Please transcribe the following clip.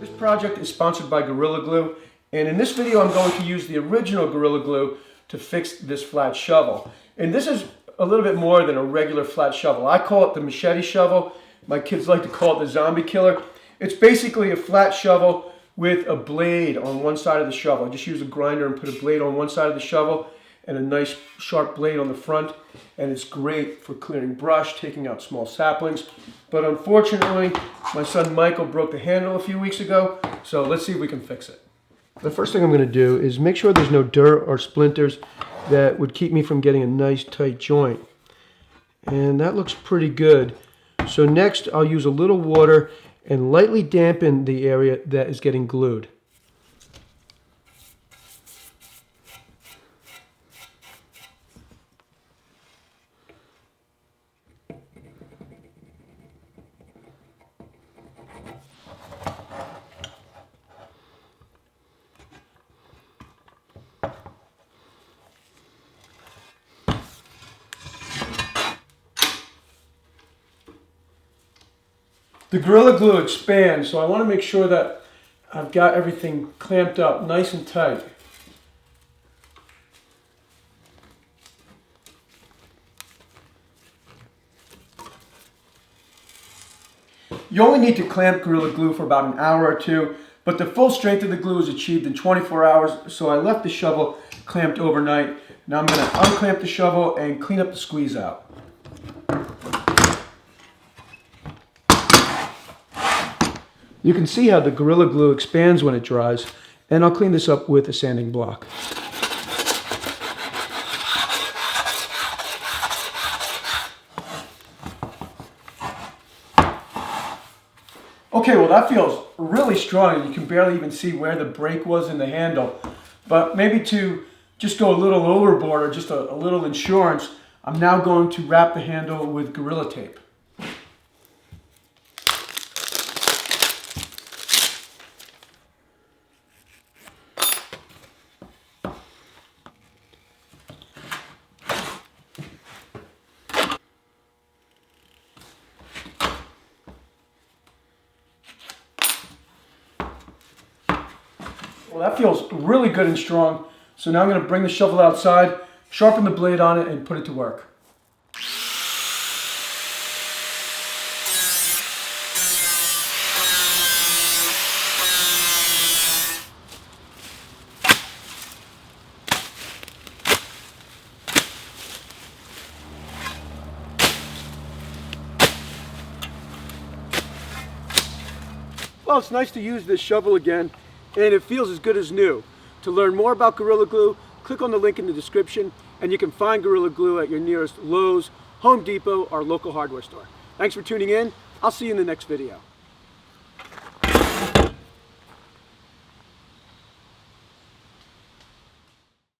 This project is sponsored by Gorilla Glue, and in this video I'm going to use the original Gorilla Glue to fix this flat shovel. And this is a little bit more than a regular flat shovel. I call it the Machete shovel. My kids like to call it the zombie killer. It's basically a flat shovel with a blade on one side of the shovel. I just use a grinder and put a blade on one side of the shovel and a nice sharp blade on the front, and it's great for clearing brush, taking out small saplings. But unfortunately, my son Michael broke the handle a few weeks ago, so let's see if we can fix it. The first thing I'm going to do is make sure there's no dirt or splinters that would keep me from getting a nice tight joint. And that looks pretty good. So next I'll use a little water and lightly dampen the area that is getting glued. The Gorilla Glue expands, so I want to make sure that I've got everything clamped up nice and tight. You only need to clamp Gorilla Glue for about an hour or two, but the full strength of the glue is achieved in 24 hours, so I left the shovel clamped overnight. Now I'm going to unclamp the shovel and clean up the squeeze out. You can see how the Gorilla Glue expands when it dries, and I'll clean this up with a sanding block. Okay, well that feels really strong. You can barely even see where the break was in the handle. But maybe to just go a little overboard, or just a little insurance, I'm now going to wrap the handle with Gorilla Tape. Well, that feels really good and strong. So now I'm going to bring the shovel outside, sharpen the blade on it, and put it to work. Well, it's nice to use this shovel again, and it feels as good as new. To learn more about Gorilla Glue, click on the link in the description, and you can find Gorilla Glue at your nearest Lowe's, Home Depot, or local hardware store. Thanks for tuning in. I'll see you in the next video.